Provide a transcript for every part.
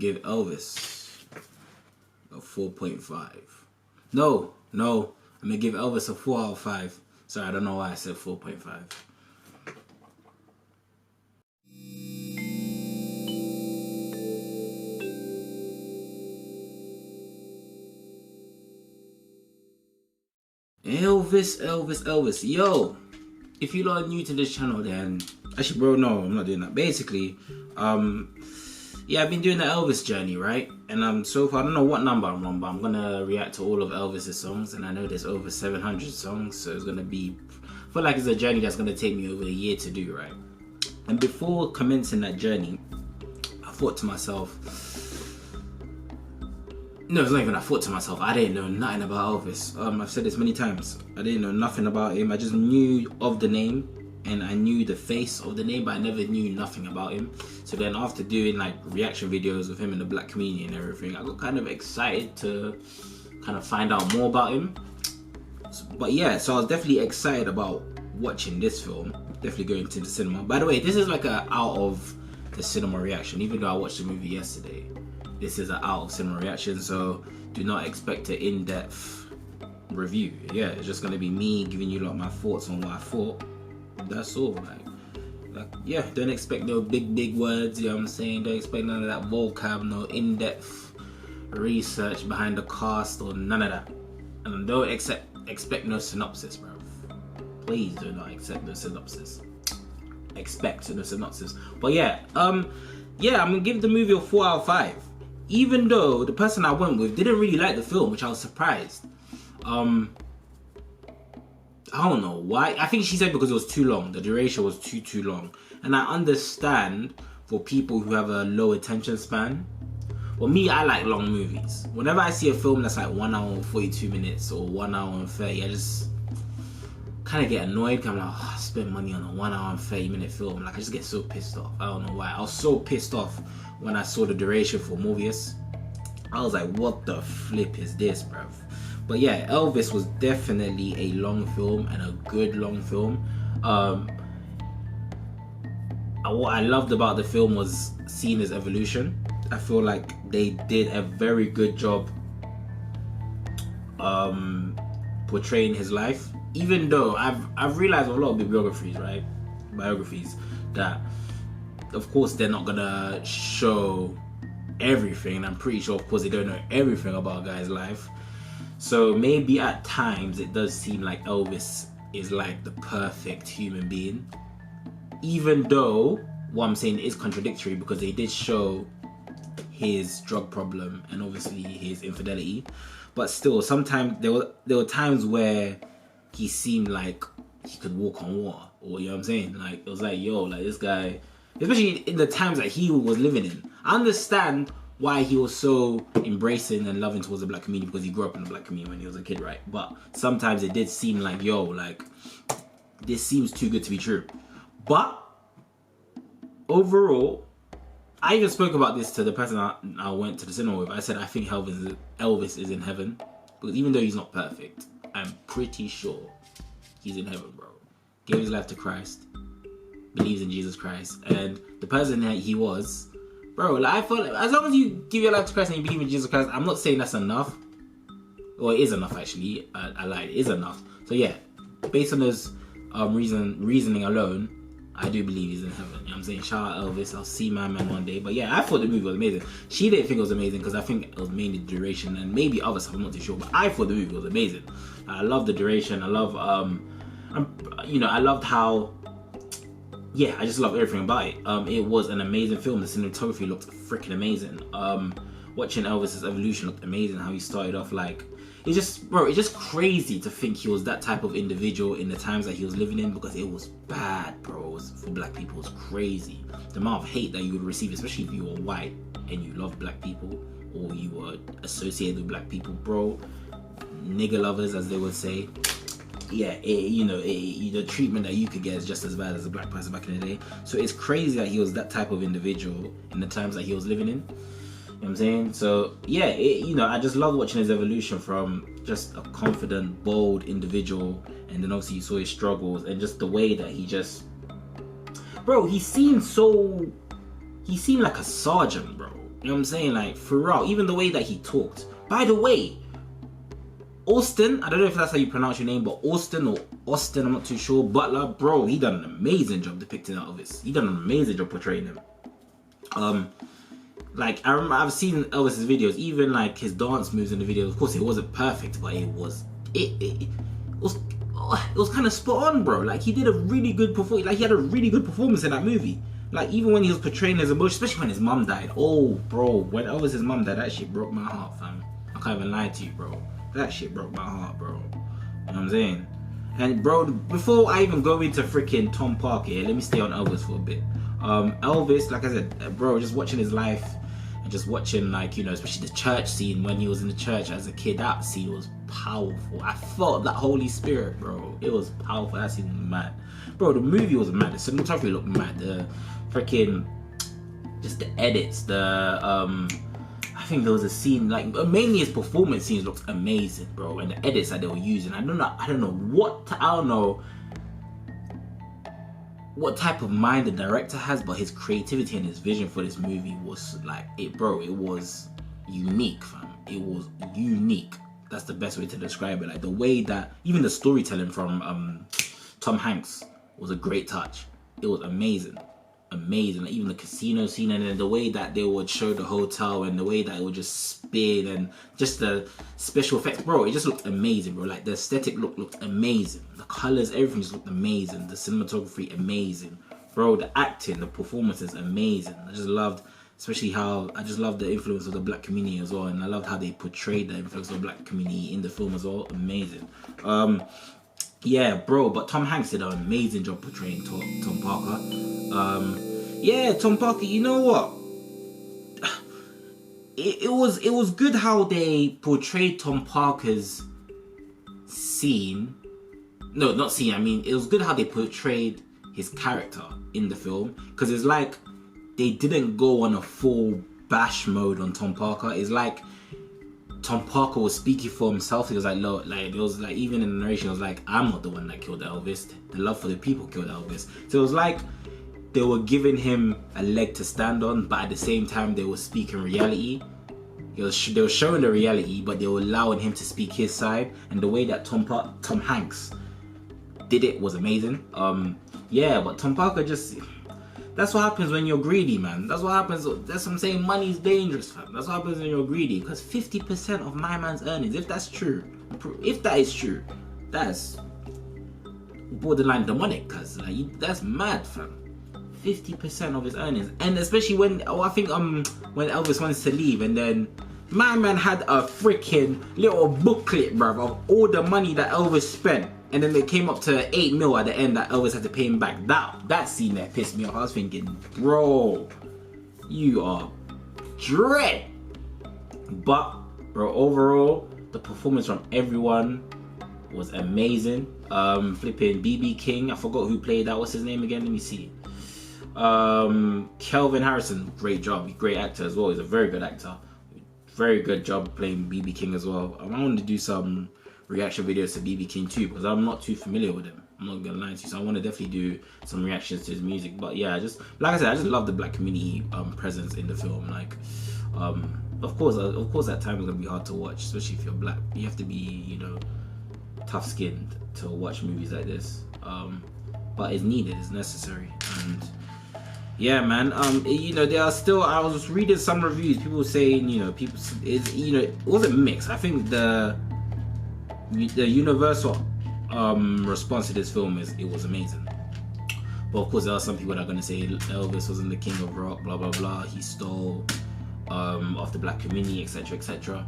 give Elvis a 4.5. No, I'm gonna give Elvis a 4 out of 5. Sorry, I don't know why I said 4.5. Elvis. Yo, if you lot are new to this channel, then actually, bro, no, I'm not doing that. Basically, yeah, I've been doing the Elvis journey, right? And so far, I don't know what number I'm on, but I'm gonna react to all of Elvis's songs, and I know there's over 700 songs, so it's gonna be, I feel like it's a journey that's gonna take me over a year to do, right? And before commencing that journey, I thought to myself, no, it's not even I thought to myself, I didn't know nothing about Elvis. I've said this many times. I didn't know nothing about him. I just knew of the name and I knew the face of the name, but I never knew nothing about him. So then after doing like reaction videos of him in the black community and everything, I got kind of excited to kind of find out more about him. But yeah, so I was definitely excited about watching this film. Definitely going to the cinema. By the way, this is like a out of the cinema reaction, even though I watched the movie yesterday. This is an out of cinema reaction, so do not expect an in-depth review. Yeah, it's just gonna be me giving you like my thoughts on what I thought. That's all. Like yeah, don't expect no big words. You know what I'm saying? Don't expect none of that vocab, no in-depth research behind the cast or none of that. And don't expect no synopsis, bro. Please do not accept no synopsis. Expect no synopsis. But yeah, yeah, I'm gonna give the movie a 4 out of 5. Even though the person I went with didn't really like the film, which I was surprised. I don't know why. I think she said because it was too long. The duration was too long. And I understand for people who have a low attention span. Well, me, I like long movies. Whenever I see a film that's like 1 hour and 42 minutes or 1 hour and 30, I just kind of get annoyed. I'm like, oh, I spent money on a 1 hour and 30 minute film. Like, I just get so pissed off. I don't know why. I was so pissed off when I saw the duration for Morbius. I was like, what the flip is this, bruv? But yeah, Elvis was definitely a long film and a good long film. What I loved about the film was seeing his evolution. I feel like they did a very good job portraying his life. Even though I've realized a lot of biographies, that of course they're not gonna show everything. I'm pretty sure, of course, they don't know everything about a guy's life. So maybe at times it does seem like Elvis is like the perfect human being. Even though what I'm saying is contradictory, because they did show his drug problem and obviously his infidelity. But still, sometimes there were times where he seemed like he could walk on water, or you know what I'm saying? Like, it was like, yo, like this guy, especially in the times that he was living in. I understand why he was so embracing and loving towards the black community, because he grew up in the black community when he was a kid, right? But sometimes it did seem like, yo, like, this seems too good to be true. But overall, I even spoke about this to the person I went to the cinema with. I said, I think Elvis is in heaven, because even though he's not perfect, I'm pretty sure he's in heaven, bro. Gave his life to Christ, believes in Jesus Christ, and the person that he was, bro, like, I feel like as long as you give your life to Christ and you believe in Jesus Christ, I'm not saying that's enough. Well, it is enough, actually. I lied, it is enough. So yeah, based on those reasoning alone, I do believe he's in heaven. You know what I'm saying? Shout out Elvis. I'll see my man one day. But yeah, I thought the movie was amazing. She didn't think it was amazing because I think it was mainly the duration and maybe other stuff. I'm not too sure. But I thought the movie was amazing. I love the duration. I love, I loved how, yeah, I just love everything about it. It was an amazing film. The cinematography looked freaking amazing. Watching Elvis's evolution looked amazing. How he started off like, it's just crazy to think he was that type of individual in the times that he was living in, because it was bad, bro. It was, for black people, it was crazy. The amount of hate that you would receive, especially if you were white and you loved black people or you were associated with black people, bro. Nigger lovers, as they would say. Yeah, the treatment that you could get is just as bad as a black person back in the day. So it's crazy that he was that type of individual in the times that he was living in. You know what I'm saying? So yeah, I just love watching his evolution from just a confident, bold individual, and then obviously you saw his struggles and just the way that he seemed like a sergeant, bro. You know what I'm saying? Like, throughout, even the way that he talked. By the way, Austin, I don't know if that's how you pronounce your name, but Austin or Austin, I'm not too sure. Butler, bro, he done an amazing job depicting Elvis. He done an amazing job portraying him. Like, I remember I've seen Elvis's videos, even like his dance moves in the video. Of course, it wasn't perfect, but it was kind of spot on, bro. Like, he did a really good performance. Like, he had a really good performance in that movie. Like, even when he was portraying his emotions, especially when his mum died. Oh, bro, when Elvis's mum died, that shit broke my heart, fam. I can't even lie to you, bro. That shit broke my heart, bro. You know what I'm saying? And, bro, before I even go into freaking Tom Parker here, let me stay on Elvis for a bit. Elvis, like I said, bro, just watching his life and just watching, like, you know, especially the church scene when he was in the church as a kid, that scene was powerful. I felt that Holy Spirit, bro. It was powerful. That scene was mad. Bro, the movie was mad. The cinematography looked mad. The freaking, just the edits, I think there was a scene, like, mainly his performance scenes looked amazing, bro, and the edits that they were using. I don't know what type of mind the director has, but his creativity and his vision for this movie was like it was unique, fam. It was unique. That's the best way to describe it. Like, the way that even the storytelling from Tom Hanks was a great touch. It was amazing. Like, even the casino scene, and then the way that they would show the hotel, and the way that it would just spin, and just the special effects, bro, it just looked amazing, bro. Like, the aesthetic looked amazing. The colors, everything just looked amazing. The cinematography, amazing, bro. The acting, the performances, amazing. I just loved the influence of the black community as well, and I loved how they portrayed the influence of the black community in the film as well. Amazing. Yeah, bro, but Tom Hanks did an amazing job portraying Tom Parker. Yeah, Tom Parker, you know what? It was good how they portrayed Tom Parker's scene. No, not scene, I mean, it was good how they portrayed his character in the film. Because it's like, they didn't go on a full bash mode on Tom Parker. It's like, Tom Parker was speaking for himself. He was like, look, like, it was like, even in the narration, it was like, I'm not the one that killed Elvis. The love for the people killed Elvis. So it was like, they were giving him a leg to stand on, but at the same time, they were speaking reality. They were showing the reality, but they were allowing him to speak his side. And the way that Tom Hanks did it was amazing. Yeah, but Tom Parker just... That's what happens when you're greedy, man. That's what happens. That's what I'm saying. Money's dangerous, fam. That's what happens when you're greedy. Because 50% of my man's earnings, if that is true, that's borderline demonic. Cause like, that's mad, fam. 50% of his earnings, and especially when when Elvis wants to leave, and then my man had a freaking little booklet, bruv, of all the money that Elvis spent. And then they came up to 8 mil at the end that Elvis had to pay him back. That scene there pissed me off. I was thinking, bro, you are dread. But, bro, overall, the performance from everyone was amazing. Flipping BB King, I forgot who played that. What's his name again? Let me see. Kelvin Harrison, great job. Great actor as well. He's a very good actor. Very good job playing BB King as well. I wanted to do some reaction videos to BB King too, because I'm not too familiar with him. I'm not gonna lie to you, so I want to definitely do some reactions to his music. But yeah, just like I said, I just love the black community presence in the film. Like, of course, at times it's gonna be hard to watch, especially if you're black. You have to be, you know, tough-skinned to watch movies like this. But it's needed, it's necessary, and yeah, man. You know, there are still. I was reading some reviews. People saying, you know, it wasn't mixed. I think the universal response to this film is it was amazing. But of course, there are some people that are going to say Elvis wasn't the king of rock, blah blah blah. He stole off the black community, etc., etc.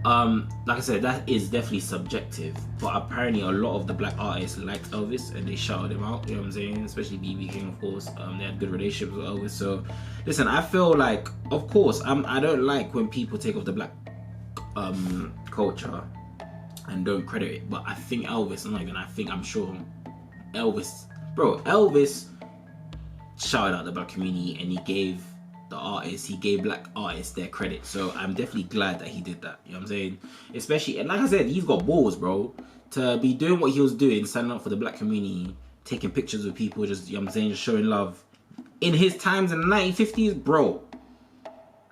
Like I said, that is definitely subjective. But apparently, a lot of the black artists liked Elvis and they shouted him out. You know what I'm saying? Especially BB King, of course. They had good relationships with Elvis. So, listen, I feel like, of course, I don't like when people take off the black culture and don't credit it, but I think Elvis, I'm sure Elvis, bro, Elvis shouted out the black community and he gave black artists their credit. So I'm definitely glad that he did that. You know what I'm saying? Especially, and like I said, he's got balls, bro, to be doing what he was doing, standing up for the black community, taking pictures with people, just, you know what I'm saying, just showing love in his times in the 1950s, bro.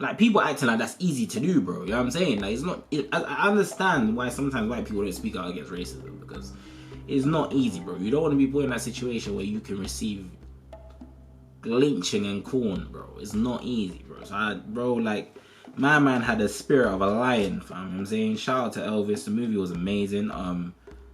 Like, people acting like that's easy to do, bro. You know what I'm saying? Like, it's not... I understand why sometimes white people don't speak out against racism, because it's not easy, bro. You don't want to be put in that situation where you can receive lynching and corn, bro. It's not easy, bro. So, bro, like, my man had the spirit of a lion, fam. You know what I'm saying? Shout out to Elvis. The movie was amazing.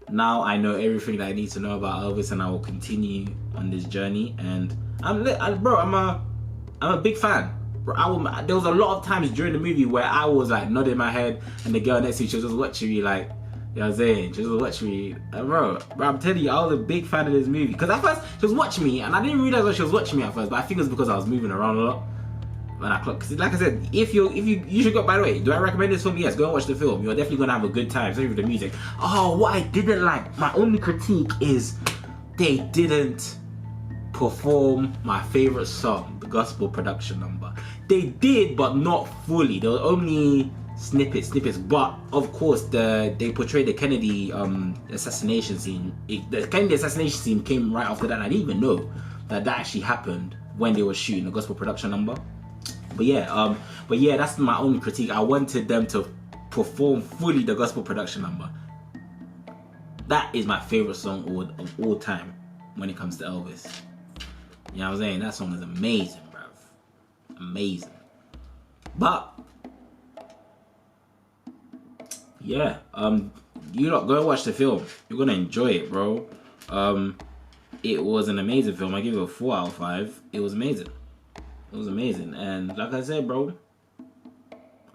Now I know everything that I need to know about Elvis, and I will continue on this journey. And I'm a big fan. Bro, there was a lot of times during the movie where I was like nodding my head, and the girl next to me, she was just watching me like, you know what I'm saying? She was watching me. Bro, I'm telling you, I was a big fan of this movie. Because at first, she was watching me, and I didn't realize that she was watching me at first, but I think it was because I was moving around a lot when I clocked. Because like I said, if you should go, by the way, do I recommend this film? Yes, go and watch the film. You're definitely going to have a good time, especially with the music. Oh, what I didn't like, my only critique is they didn't perform my favorite song, the gospel production number. They did, but not fully. There were only snippets, but of course they portrayed the Kennedy assassination scene. The Kennedy assassination scene came right after that. I didn't even know that actually happened when they were shooting the gospel production number. But yeah, that's my only critique. I wanted them to perform fully the gospel production number. That is my favorite song of all time when it comes to Elvis. You know what I'm saying? That song is amazing, bruv. Amazing. But yeah, you lot go and watch the film. You're gonna enjoy it, bro. It was an amazing film. I give it a 4 out of 5. It was amazing. It was amazing. And like I said, bro,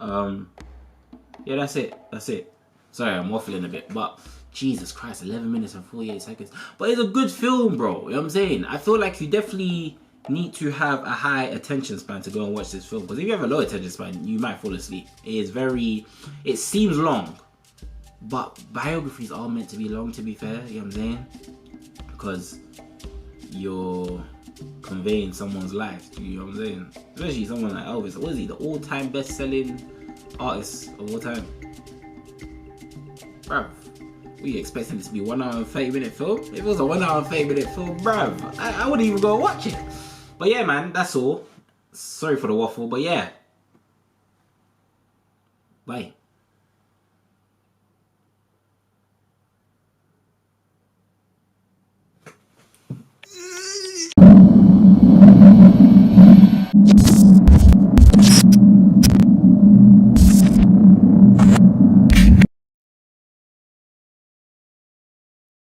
yeah, that's it. Sorry, I'm waffling a bit, but Jesus Christ, 11 minutes and 48 seconds. But it's a good film, bro. You know what I'm saying? I feel like you definitely need to have a high attention span to go and watch this film. Because if you have a low attention span, you might fall asleep. It seems long. But biographies are meant to be long, to be fair. You know what I'm saying? Because you're conveying someone's life. You know what I'm saying? Especially someone like Elvis. What is he? The all-time best-selling artist of all time. Bruv. Were you expecting this to be 1 hour and 30-minute film? If it was a 1 hour and 30-minute film, bruv, I wouldn't even go watch it. But yeah, man, that's all. Sorry for the waffle, but yeah. Bye.